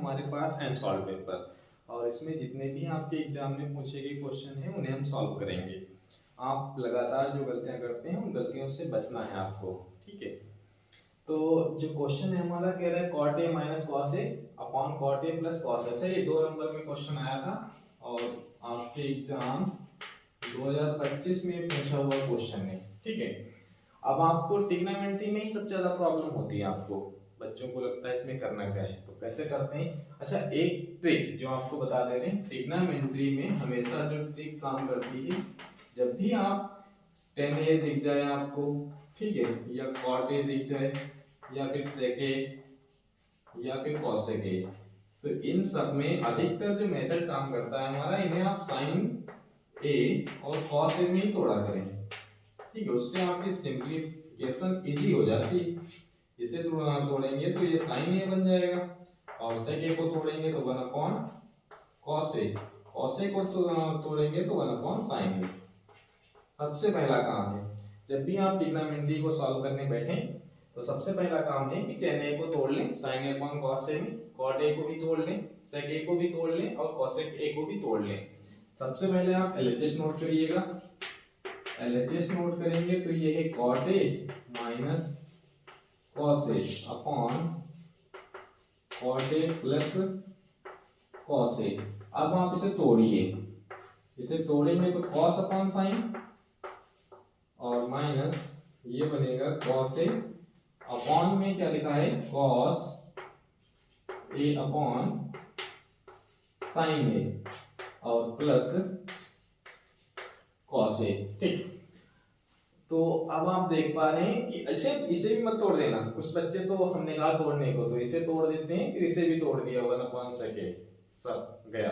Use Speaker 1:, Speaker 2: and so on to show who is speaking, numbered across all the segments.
Speaker 1: हमारे पास and solve paper, और इसमें जितने भी आपके एग्जाम में पूछे गए क्वेश्चन हैं उन्हें हम सॉल्व करेंगे। आप लगातार जो गलतियां करते हैं उन गलतियों से बचना है आपको, ठीक है। तो जो क्वेश्चन है हमारा कह रहा है cot a minus cos a upon cot a plus cos a। अच्छा, ये 2 नंबर में क्वेश्चन आया था और आपके एग्जाम 2025 में पूछा हुआ क्वेश्चन है, ठीक है। अब आपको ट्रिग्नोमेट्री में ही सबसे ज्यादा प्रॉब्लम होती है, आपको बच्चों को लगता है इसमें करना क्या है, तो कैसे करते हैं। अच्छा, एक ट्रिक जो आपको बता दे रहे हैं, ट्रिग्नोमेट्री में हमेशा जो ट्रिक काम करती है, जब भी आप tan a दिख जाए आपको, ठीक है, या cot a दिख जाए या फिर sec a या फिर cosec a, तो इन सब में अधिकतर जो मेथड काम करता है हमारा, इन्हें आप sin a और cos a में ही तोड़ा करें, ठीक है। उससे आपकी सिंप्लीफिकेशन इजी हो जाती है। इसे तोड़ेंगे तो ये sin a बन जाएगा और sec a को तोड़ेंगे तो 1 upon cos a, cos a को तोड़ेंगे तो 1 अपॉन sin a। सबसे पहला काम है, जब भी आप ट्रिग्नोमेट्री को सॉल्व करने बैठें तो सबसे पहला काम है कि tan a को तोड़ लें sin a upon cos a में, cot a को भी तोड़ लें, sec a को भी तोड़ लें और cosec a को भी तोड़ लें। सबसे पहले आप LHS नोट करिएगा। LHS नोट करेंगे तो ये है cot a minus cos a upon cot a plus cos a। अब आप इसे तोड़िए, इसे तोड़ेंगे तो cos अपॉन sin और माइनस ये बनेगा cos a अपॉन में क्या लिखा है cos a upon sin a और प्लस cos a, ठीक। तो अब आप देख पा रहे हैं कि इसे भी मत तोड़ देना। कुछ बच्चे तो हमने कहा तोड़ने को तो इसे तोड़ देते हैं, फिर इसे भी तोड़ दिया 1 अपॉन sec a, सब गया।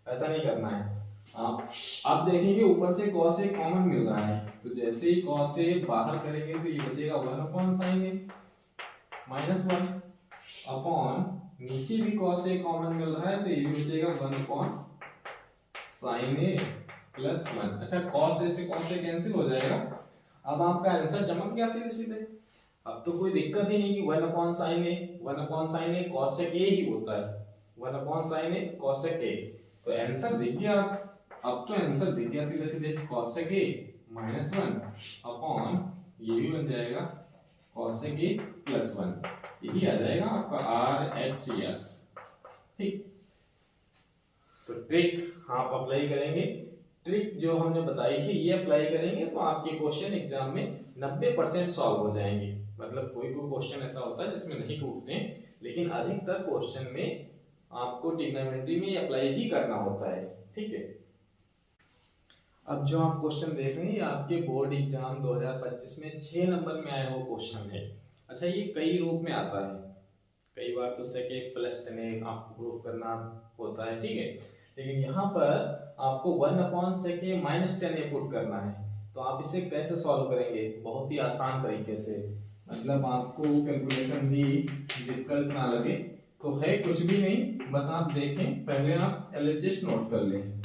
Speaker 1: ऐसा नहीं करना है। आप देखेंगे ऊपर से cos a कॉमन मिल रहा है, तो जैसे ही cos a बाहर करेंगे तो ये बचेगा 1 upon sin a minus 1 upon नीचे भी cos a कॉमन मिल रहा है तो ये भी बचेगा 1 अपॉन sin a प्लस 1। अच्छा, cos a से cos a कैंसिल हो जाएगा। अब आपका आंसर चमक गया सीधे सीधे। अब तो कोई दिक्कत ही नहीं कि 1 upon sin a cosec a ही होता है, 1 upon sin a cosec a। तो आंसर दिख गया। अब तो आंसर दिख गया सीधे सीधे, cosec a माइनस 1 अपॉन ये भी बन जाएगा cosec a प्लस 1, यही आ जाएगा आपका RHS, ठीक। तो ट्रिक आप अप्लाई करेंगे, ट्रिक जो हमने बताई है ये अप्लाई करेंगे तो आपके क्वेश्चन एग्जाम में 90% सॉल्व हो जाएंगे। मतलब कोई कोई क्वेश्चन ऐसा होता है जिसमें नहीं टूटते हैं, लेकिन अधिकतर क्वेश्चन में आपको ट्रिग्नोमेट्री में अप्लाई ही करना होता है, ठीक है। अब जो आप क्वेश्चन देख रहे हैं ये आपके बोर्ड एग्जाम 2025 में 6 नंबर में आया हुआ क्वेश्चन है। अच्छा, ये कई रूप में आता है, कई बार तो sec a plus tan a आपको प्रूव करना होता है, ठीक है। लेकिन यहाँ पर आपको 1 upon sec a minus tan a put करना है। तो आप इसे कैसे सॉल्व करेंगे, बहुत ही आसान तरीके से, मतलब आपको कैलकुलेशन भी डिफिकल्ट ना लगे, तो है कुछ भी नहीं, बस आप देखें, पहले आप LHS नोट कर लें।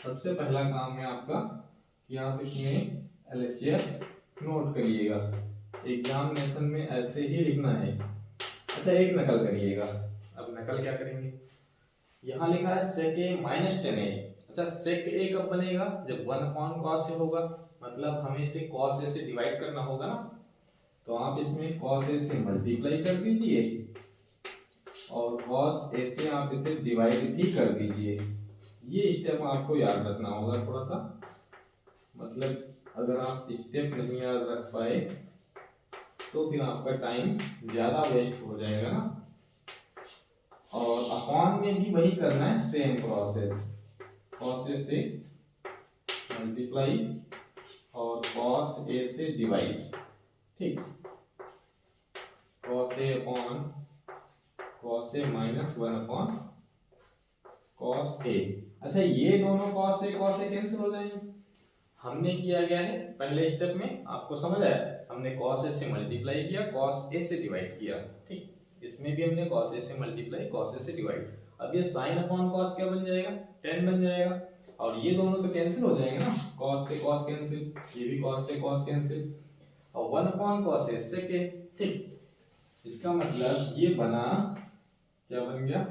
Speaker 1: सबसे पहला काम है आपका कि आप इसमें LHS नोट करिएगा। एग्जामिनेशन में ऐसे ही लिखना है। अच्छा, एक नकल करिएगा। अब नकल क्या करेंगे, यहाँ लिखा है sec a minus tan a। अच्छा, sec a कब बनेगा, जब 1 अपॉन cos a होगा, मतलब हमें इसे cos a से डिवाइड करना होगा ना, तो आप इसमें cos a से मल्टीप्लाई कर दीजिए और cos a से आप इसे डिवाइड भी कर दीजिए। ये स्टेप आपको याद रखना होगा थोड़ा सा, मतलब अगर आप स्टेप नहीं याद रख पाए तो फिर आपका टाइम ज्यादा वेस्ट हो जाएगा ना। और अपॉन में भी वही करना है, सेम प्रोसेस, cos a से मल्टीप्लाई और cos a से डिवाइड, ठीक। cos a upon cos a minus 1 upon cos a। अच्छा, ये दोनों cos a कैंसिल हो जाएंगे। हमने किया गया है पहले स्टेप में, आपको समझ आया, हमने cos a से मल्टीप्लाई किया, cos a से डिवाइड किया, ठीक। इसमें भी हमने cos a से मल्टीप्लाई, cos a से डिवाइड। अब ये sin अपॉन cos क्या बन जाएगा, tan बन जाएगा, और ये दोनों तो कैंसिल हो जाएंगे ना, cos से cos कैंसिल, ये भी cos से cos कैंसिल, और 1 upon cos a sec a, ठीक। इसका मतलब ये बना, क्या बन गया,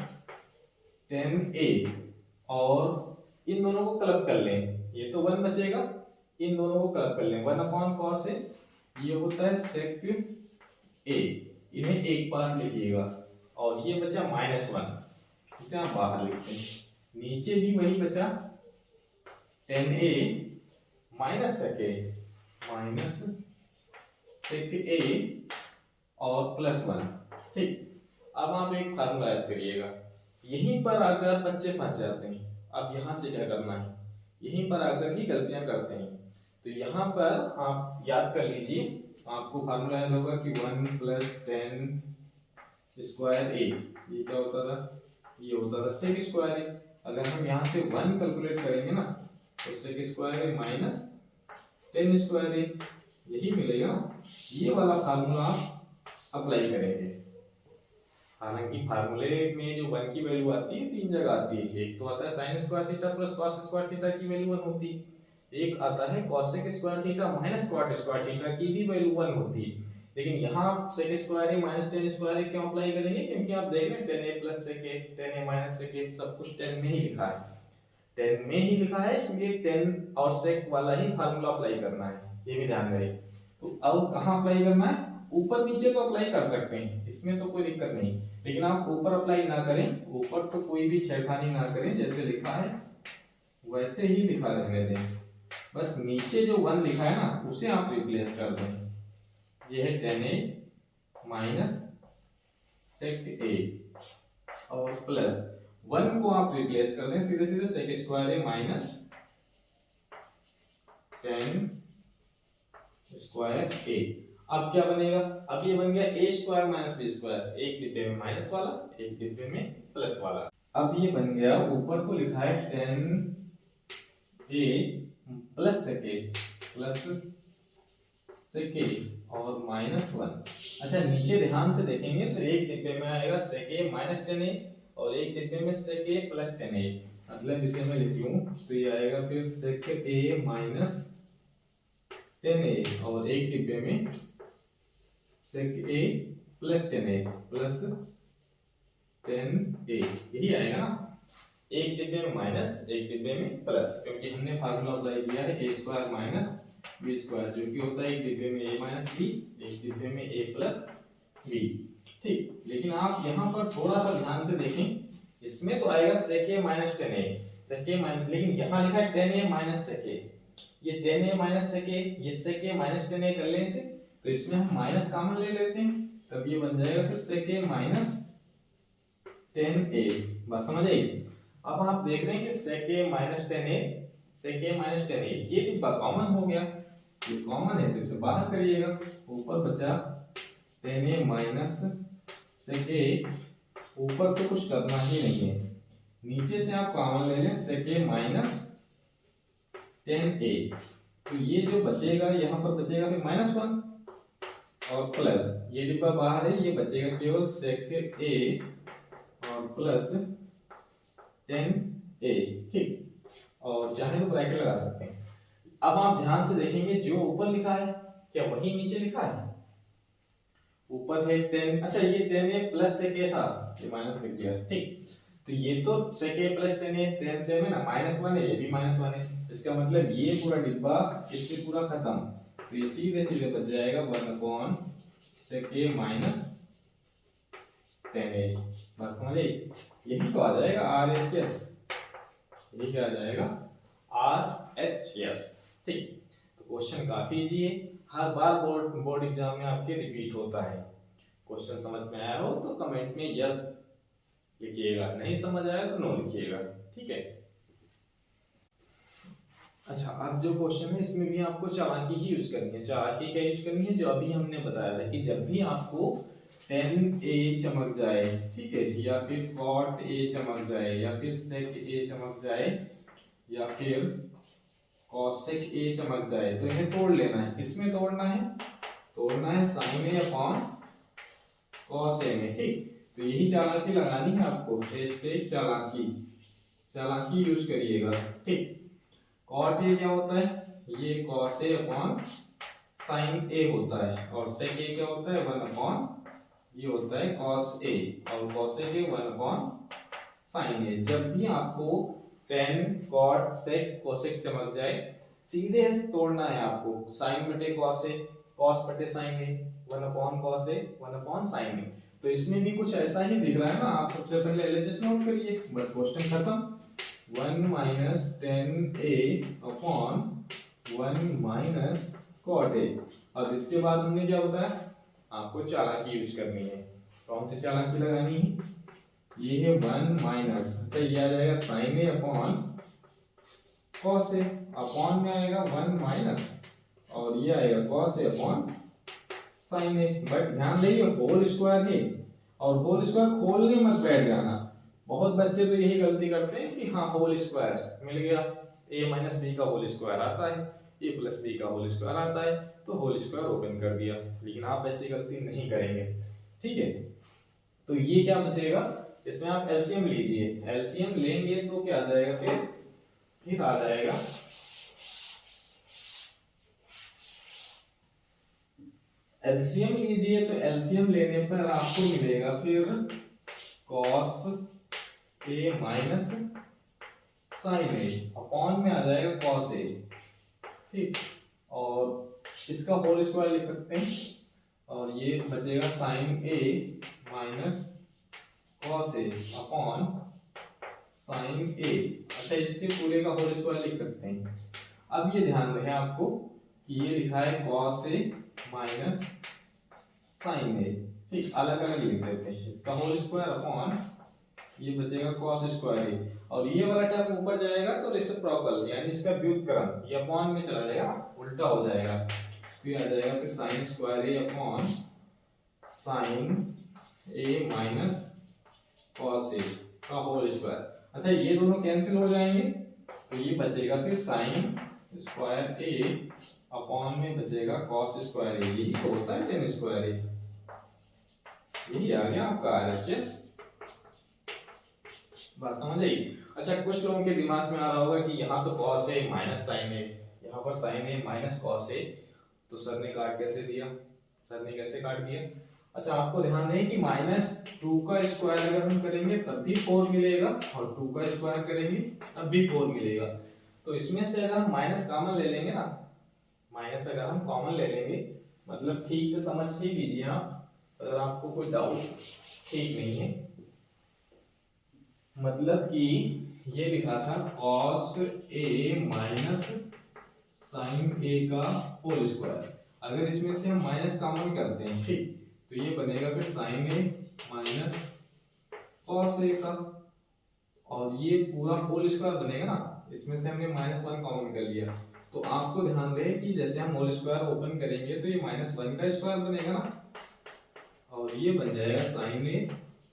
Speaker 1: टेन ए, और इन दोनों को क्लब कर लें, ये तो 1 बचेगा, इन दोनों को क्लब कर लें, 1/cos ए, ये होता है sec ए, इन्हें एक पास लिखिएगा, और ये बचा -1, इसे आप बाहर लिखते हैं, नीचे भी वही बचा टेन ए माइनस सेक ए और +1। ठीक, अब आप एक फार्मूला याद करिएगा, यहीं पर आकर बच्चे फंस जाते हैं। अब यहाँ से क्या करना है, यहीं पर आकर ही गलतियां करते हैं, तो यहाँ पर आप याद कर लीजिए, आपको फार्मूला याद होगा कि 1 + 10 स्क्वायर ए, ये क्या होता था, ये होता था सेक स्क्वायर ए। अगर हम यहाँ से 1 कैलकुलेट करेंगे ना, तो सेक स्क्वायर ए माइनस 10 स्क्वायर ए, यही मिलेगा ना। ये वाला फार्मूला आप अप्लाई करेंगे। हालांकि फार्मूले में जो 1 की वैल्यू आती है 3 जगह आती है, एक तो आता है sin square theta plus cos square theta की वैल्यू 1 होती है, एक आता है cosec square theta minus cot square theta की भी वैल्यू 1 होती है। लेकिन यहाँ आप sec स्क्वायर ए माइनस tan स्क्वायर ए क्यों अप्लाई करेंगे, क्योंकि आप देख रहे हैं tan a plus sec a, tan a minus sec a सब कुछ tan में ही लिखा है, tan में ही लिखा है, इसलिए tan और sec वाला ही फार्मूला अप्लाई करना है, ये भी ध्यान रहे। तो अब कहाँ अप्लाई करना है, ऊपर नीचे तो अप्लाई कर सकते हैं, इसमें तो कोई दिक्कत नहीं, लेकिन आप ऊपर अप्लाई ना करें, ऊपर तो कोई भी छेड़खानी ना करें, जैसे लिखा है वैसे ही लिखा रहने दें, बस नीचे जो 1 लिखा है ना उसे आप रिप्लेस कर दें। ये है tan a minus sec a और प्लस 1 को आप रिप्लेस कर दें सीधे सीधे sec square a minus tan square a। अब क्या बनेगा, अब ये बन गया a square minus b square, एक डिब्बे में माइनस वाला, एक डिब्बे में प्लस वाला। अब ये बन गया, ऊपर तो लिखा है tan a plus sec a और -1। अच्छा, नीचे ध्यान से देखेंगे तो एक डिब्बे में आएगा sec a minus tan a और एक डिब्बे में sec a plus tan a, मतलब इसे मैं लिख लूं तो ये आएगा फिर sec a minus tan a और एक डिब्बे में sec a plus tan a plus tan a, यही आएगा ना, एक डिब्बे में माइनस एक डिब्बे में प्लस, क्योंकि हमने फार्मूला अप्लाई किया है a square minus b square, जो कि होता है एक डिब्बे में a माइनस b, एक डिब्बे में a प्लस b। ठीक, लेकिन आप यहाँ पर थोड़ा सा ध्यान से देखें, इसमें तो आएगा sec a minus tan a, sec a minus, लेकिन यहाँ लिखा है tan a minus sec a, ये tan a minus sec a, ये sec a minus tan a कर लें इसे, तो इसमें हम माइनस कॉमन ले लेते हैं, तब ये बन जाएगा फिर sec a minus tan a। बात समझ आई। अब आप देख रहे हैं कि sec a minus tan a, sec a minus tan a, ये डिब्बा कॉमन हो गया, ये कॉमन है तो इसे बाहर करिएगा, ऊपर बचा tan a minus sec a, ऊपर तो कुछ करना ही नहीं है, नीचे से आप कॉमन ले लें sec a minus tan a, तो ये जो बचेगा यहाँ पर बचेगा फिर -1 और प्लस, ये डिब्बा बाहर है, ये बचेगा केवल sec a और प्लस tan a। ठीक, और चाहे तो ब्रैकेट लगा सकते हैं। अब आप ध्यान से देखेंगे, जो ऊपर लिखा है क्या वही नीचे लिखा है, ऊपर है tan, अच्छा ये tan a plus sec a था, ये माइनस लिख दिया। ठीक, तो ये तो sec a plus tan a same same है ना, -1 है, ये भी -1 है, इसका मतलब ये पूरा डिब्बा इससे पूरा खत्म, तो ये सीधे सीधे बच जाएगा 1 sec a minus tan a। बस समझे, यही तो आ जाएगा RHS, यही क्या आ जाएगा RHS। ठीक, तो क्वेश्चन काफी इजी है, हर बार बोर्ड एग्जाम में आपके रिपीट होता है। क्वेश्चन समझ में आया हो तो कमेंट में यस लिखिएगा, नहीं समझ आया तो नो लिखिएगा। ठीक है, अच्छा अब जो क्वेश्चन है इसमें भी आपको चालाकी ही यूज करनी है। चालाकी क्या यूज करनी है, जो अभी हमने बताया था कि जब भी आपको tan a चमक जाए, ठीक है, या फिर cot a चमक जाए, या फिर sec a चमक जाए, या फिर cosec a चमक जाए, तो इन्हें तोड़ लेना है। किसमें तोड़ना है, तोड़ना है sin a upon cos a में। ठीक, तो यही चालाकी लगानी है आपको, #, चालाकी यूज करिएगा। ठीक, cot a क्या होता है, ये cos a upon sin a होता है, और sec a क्या होता है 1 अपॉन, ये होता है cos a, और cosec a 1 अपॉन साइन ए। जब भी आपको टेन कॉट सेक कोसेक चमक जाए, सीधे तोड़ना है आपको, साइन बटे कॉस ए, कॉस बटे sign A, 1 upon cos A 1 upon sine ए। तो इसमें भी कुछ ऐसा ही दिख रहा है ना। आप सबसे पहले एलएचएस नोट करिए, बस क्वेश्चन खत्म। 1 minus 10a upon 1 minus cot A. अब इसके बाद हमने क्या बताया, आपको चालाकी यूज करनी है। कौन सी चालाकी लगानी है, ये है 1 माइनस, अच्छा ये आ जाएगा sign A upon cos A, upon में आएगा 1 माइनस और ये आएगा cos A upon sine A. But ध्यान देइए होल स्क्वायर है, और होल स्क्वायर खोलने मत बैठ जाना। बहुत बच्चे तो यही गलती करते हैं कि हाँ होल स्क्वायर मिल गया, a माइनस बी का होल स्क्वायर आता है, a प्लस बी का होल स्क्वायर आता है, तो होल स्क्वायर ओपन कर दिया। लेकिन आप ऐसी गलती नहीं करेंगे, ठीक है। तो ये क्या बचेगा, इसमें आप एलसीएम लीजिए, एलसीएम लेंगे तो क्या आ जाएगा, फिर आ जाएगा एलसीएम लीजिए, तो एलसीएम लेने पर आपको मिलेगा फिर cos A minus sign A, upon में आ जाएगा कॉस ए, ठीक। और इसका होल स्क्वायर लिख सकते हैं, और ये बचेगा sign A minus cos A upon sine ए। अच्छा इसके पूरे का होल स्क्वायर लिख सकते हैं। अब ये ध्यान रहे आपको कि ये लिखा है कॉस ए माइनस साइन ए, ठीक, अलग अलग लिख देते हैं। इसका होल स्क्वायर अपॉन ये बचेगा कॉस स्क्वायर ए, और ये वाला टर्म ऊपर जाएगा तो रेसिप्रोकल यानी इसका व्युत्क्रम, ये अपॉन में चला जाएगा, उल्टा हो जाएगा। तो ये आ जाएगा फिर sine square A upon sine A minus cos A का होल स्क्वायर। अच्छा ये दोनों कैंसिल हो जाएंगे, तो ये बचेगा फिर साइन स्क्वायर ए अपॉन में बचेगा कॉस स्क्वायर ए, यही तो होता है टेन स्क्वायर ए। यही आ गया आपका आरएचएस। बात समझ आई। अच्छा कुछ लोगों के दिमाग में आ रहा होगा कि यहाँ तो कॉस ए माइनस साइन ए, यहाँ पर sign A minus cos A, तो सर ने काट कैसे दिया, सर ने कैसे काट दिया। अच्छा आपको ध्यान दें कि -2 का स्क्वायर अगर हम करेंगे तब भी 4 मिलेगा, और 2 का स्क्वायर करेंगे तब भी 4 मिलेगा। तो इसमें से अगर हम माइनस कॉमन ले लेंगे ना, माइनस अगर हम कॉमन ले लेंगे, मतलब ठीक से समझ ही लीजिए आप, अगर आपको कोई डाउट ठीक नहीं है, मतलब कि ये लिखा था cos a minus sine a का होल स्क्वायर। अगर इसमें से हम माइनस कॉमन करते हैं, ठीक, तो ये बनेगा फिर sine a minus cos a का, और ये पूरा होल स्क्वायर बनेगा ना, इसमें से हमने -1 कॉमन कर लिया। तो आपको ध्यान रहे कि जैसे हम होल स्क्वायर ओपन करेंगे तो ये -1 का स्क्वायर बनेगा ना, और ये बन जाएगा sign A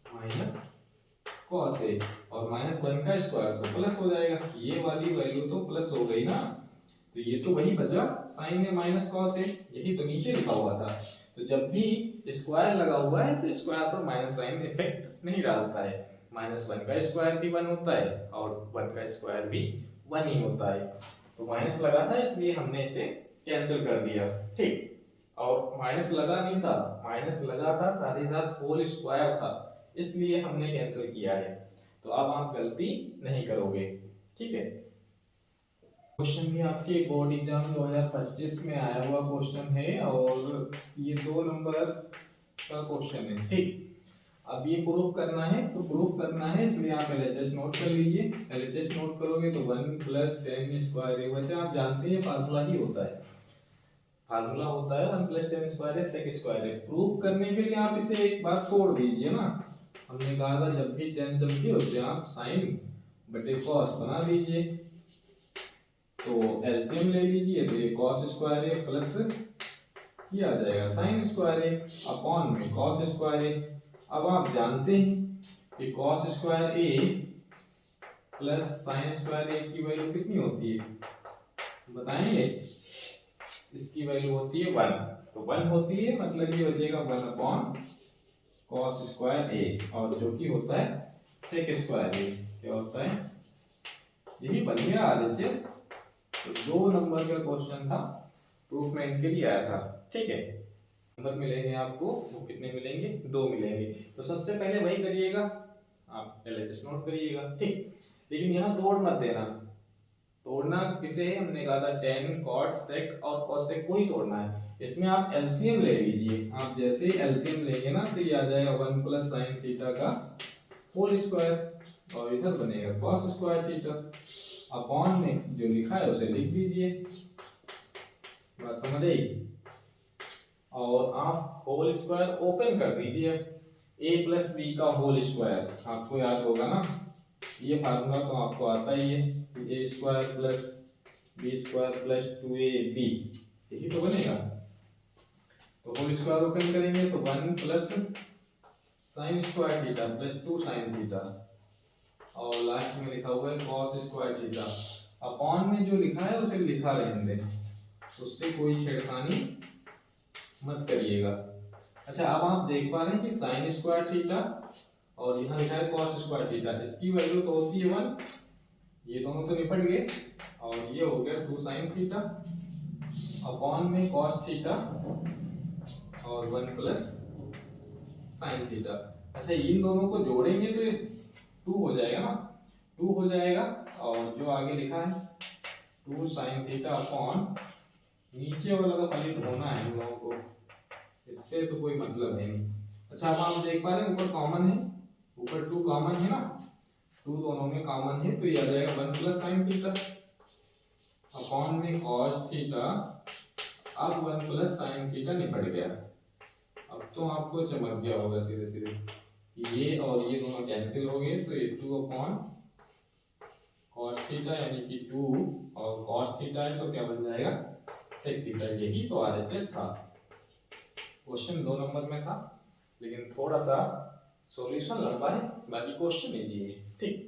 Speaker 1: minus cos A, और -1 का स्क्वायर तो प्लस हो जाएगा, ये वाली वैल्यू तो प्लस हो गई ना, तो ये तो वही बचा sign A minus cos A, यही तो नीचे लिखा हुआ था। तो जब भी स्क्वायर लगा हुआ है तो स्क्वायर पर माइनस साइन इफेक्ट नहीं डालता है, -1 का स्क्वायर भी 1 होता है और 1 का स्क्वायर भी 1 ही होता है। तो माइनस लगा था इसलिए हमने इसे कैंसिल कर दिया, ठीक। और माइनस लगा नहीं था, माइनस लगा था साथ ही साथ होल स्क्वायर था, इसलिए हमने कैंसिल किया है। तो अब आप गलती नहीं करोगे, ठीक है। क्वेश्चन भी आपके बोर्ड एग्जाम 2025 में आया हुआ क्वेश्चन है, और ये 2 नंबर का क्वेश्चन है, ठीक। अब ये प्रूफ करना है, तो प्रूफ करना है इसलिए आप एलएचएस नोट कर लीजिए। एलएचएस नोट करोगे तो 1 + 10 स्क्वायर, वैसे आप जानते हैं फार्मूला ही होता है, फार्मूला होता है 1 + 10 स्क्वायर सेक स्क्वायर। प्रूफ करने के लिए आप इसे एक बार तोड़ दीजिए ना, हमने कहा था जब भी 10 चलती है उससे आप साइन बटे कॉस बना दीजिए। तो एलसीएम ले लीजिए, तो ये कॉस स्क्वायर ए प्लस ये आ जाएगा साइन स्क्वायर ए अपॉन में कॉस स्क्वायर ए। अब आप जानते हैं कि कॉस स्क्वायर ए प्लस साइन स्क्वायर ए की वैल्यू कितनी होती है, बताएंगे। इसकी वैल्यू होती है 1, तो 1 होती है, मतलब ये बचेगा 1 अपॉन कॉस स्क्वायर ए, और जो कि होता है सेक स्क्वायर ए। क्या होता है, यही बन गया आरएचएस। तो 2 नंबर का क्वेश्चन था, प्रूफमेंट के लिए आया था, ठीक है। नंबर मिलेंगे आपको, वो कितने मिलेंगे, 2 मिलेंगे। तो सबसे पहले वही करिएगा, आप LHS नोट करिएगा, ठीक। लेकिन यहाँ तोड़ मत देना, तोड़ना किसे हमने कहा था, tan cot sec और cosec को ही तोड़ना है। इसमें आप एलसीएम ले लीजिए, आप जैसे ही एलसीएम लेंगे ना तो ये आ जाएगा 1 प्लस साइन थीटा का होल स्क्वायर और इधर बनेगा cos स्क्वायर थीटा। अपॉन में जो लिखा है उसे लिख दीजिए, बात समझ आई। और आप होल स्क्वायर ओपन कर दीजिए, a प्लस बी का होल स्क्वायर आपको याद होगा ना, ये फार्मूला तो आपको आता ही है, a square plus B square plus 2ab, यही तो बनेगा। तो होल स्क्वायर ओपन करेंगे तो 1 plus sine square theta plus 2 sine theta और लास्ट में लिखा हुआ है cos स्क्वायर थीटा। अपॉन में जो लिखा है उसे लिखा रहने दें, उससे कोई छेड़खानी मत करिएगा। अच्छा, अब आप देख पा रहे हैं कि साइन स्क्वायर थीटा और यहाँ लिखा है cos स्क्वायर थीटा, इसकी वैल्यू तो होती है 1, ये दोनों तो निपट गए और ये हो गया 2 साइन थीटा अपॉन में cos थीटा और 1 प्लस साइन थीटा। अच्छा, इन दोनों को जोड़ेंगे तो ये 2 हो जाएगा ना, 2 हो जाएगा और जो आगे लिखा है 2 साइन थीटा अपॉन नीचे वाला तो खाली ढोना है हम लोगों को, इससे तो कोई मतलब है नहीं। अच्छा, अब आप देख पा रहे हैं ऊपर कॉमन है, ऊपर 2 कॉमन है ना, 2 दोनों में कॉमन है तो ये आ जाएगा 1 प्लस साइन थीटा अपॉन में cos थीटा, अब 1 प्लस साइन थीटा निपट गया। अब तो आपको चमक गया होगा सीधे सीधे, ये और ये दोनों कैंसिल हो गए तो ये 2 अपॉन cos थीटा यानी कि 2 और cos थीटा है तो क्या बन जाएगा sec थीटा। यही तो RHS था, क्वेश्चन 2 नंबर में था लेकिन थोड़ा सा सॉल्यूशन लंबा है, बाकी क्वेश्चन इजी है, ठीक।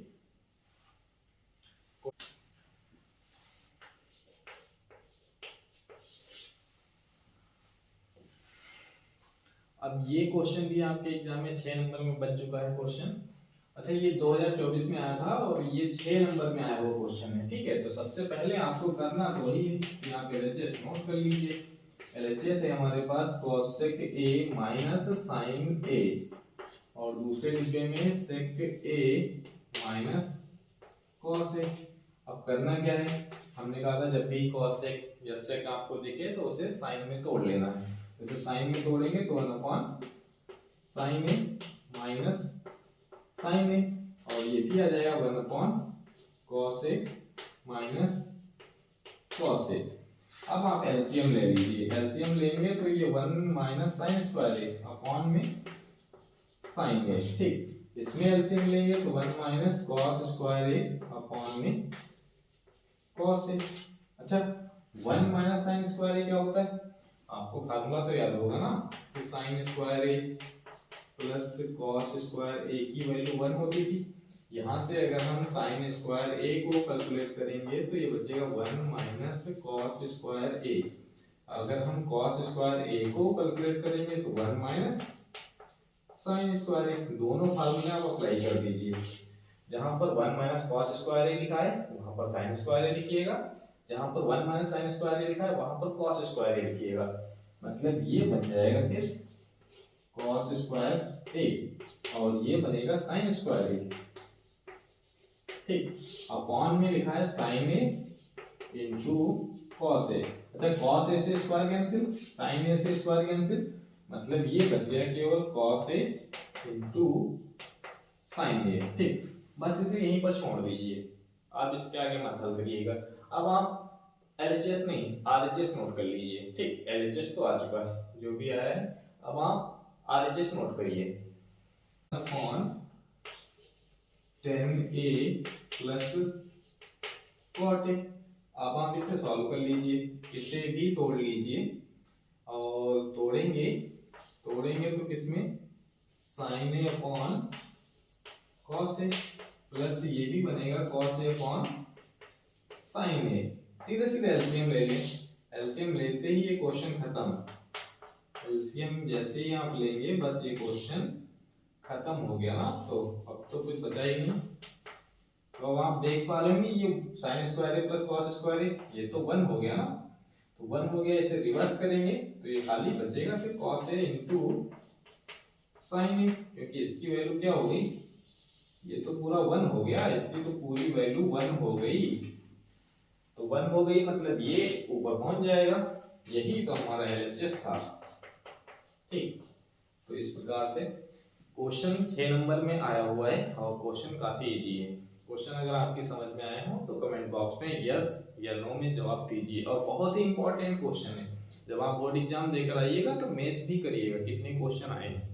Speaker 1: अब ये क्वेश्चन भी आपके एग्जाम में 6 नंबर में बन चुका है क्वेश्चन। अच्छा, ये 2024 में आया था और ये 6 नंबर में आया वो क्वेश्चन है, ठीक है। तो सबसे पहले आपको करना तो ही यहाँ पे LHS नोट कर लीजिए। LHS है हमारे पास cosec a minus sin a और दूसरे डिब्बे में sec a minus cos a। अब करना क्या है, हमने कहा था जब भी cosec या sec आपको दिखे तो उसे sin में तोड़ लेना है, तो साइन में तोड़ेंगे तो 1 अपॉन साइन ए माइनस साइन ए और ये भी आ जाएगा 1 upon cos A minus cos A. अब आप एलसीएम ले लीजिए, एलसीएम लेंगे तो ये 1 माइनस साइन स्क्वायर ए अपॉन में साइन ए, ठीक। इसमें एलसीएम लेंगे तो 1 माइनस कॉस स्क्वायर ए अपॉन में कॉस ए। अच्छा, 1 माइनस साइन स्क्वायर ए क्या होता है, आपको फार्मूला तो याद होगा ना कि साइन स्क्वायर ए प्लस कॉस स्क्वायर ए की वैल्यू 1 होती थी। यहाँ से अगर हम साइन स्क्वायर ए को कैलकुलेट करेंगे तो ये बचेगा 1 माइनस कॉस स्क्वायर ए। अगर हम कॉस स्क्वायर ए को कैलकुलेट करेंगे तो 1 माइनस साइन स्क्वायर ए। दोनों फार्मूले आप अप्लाई कर दीजिए, जहाँ पर 1 माइनस कॉस स्क्वायर ए लिखा है वहाँ पर साइन स्क्वायर ए लिखिएगा, जहां पर 1 माइनस साइन स्क्वायर ए लिखा है वहां पर cos स्क्वायर ए लिखिएगा। मतलब ये बन जाएगा फिर cos स्क्वायर ए और ये बनेगा sin स्क्वायर ए, ठीक। अपॉन में लिखा है sin ए इनटू cos ए। अच्छा, cos ए से स्क्वायर कैंसिल, sin ए से स्क्वायर कैंसिल, मतलब ये बच गया केवल cos ए इनटू sin ए, ठीक। बस इसे यहीं पर छोड़ दीजिए, आप इसके आगे मत हल करिएगा। अब आप LHS नहीं RHS नोट कर लीजिए, ठीक। LHS तो आ चुका है जो भी आया है, अब आप RHS नोट करिए। Upon 10a plus cot a। अब आप इसे सॉल्व कर लीजिए, इसे भी तोड़ लीजिए और तोड़ेंगे तो किसमें sin a upon cos a plus ये भी बनेगा cos a upon sin a। सीधे सीधे एलसीएम ले लें, एलसीएम लेते ही ये क्वेश्चन खत्म। एलसीएम जैसे ही आप लेंगे बस ये क्वेश्चन खत्म हो गया ना, तो अब तो कुछ बचा ही नहीं। तो अब आप देख पा रहे हैं ये साइन स्क्वायर ए प्लस कॉस स्क्वायर ए ये तो 1 हो गया ना, तो 1 हो गया, इसे रिवर्स करेंगे तो ये खाली बचेगा फिर cos a into sin a, क्योंकि इसकी वैल्यू क्या हो गई ये तो पूरा 1 हो गया, इसकी तो पूरी वैल्यू 1 हो गई। तो 1 हो गई मतलब ये ऊपर पहुंच जाएगा। यही तो हमारा एलएचएस था। ठीक, तो इस प्रकार से क्वेश्चन 6 नंबर में आया हुआ है और क्वेश्चन काफी इजी है। क्वेश्चन अगर आपकी समझ में आए हो तो कमेंट बॉक्स में यस या नो में जवाब दीजिए। और बहुत ही इंपॉर्टेंट क्वेश्चन है, जब आप बोर्ड एग्जाम देकर आइएगा तो मैथ्स भी करिएगा कितने क्वेश्चन आए हैं।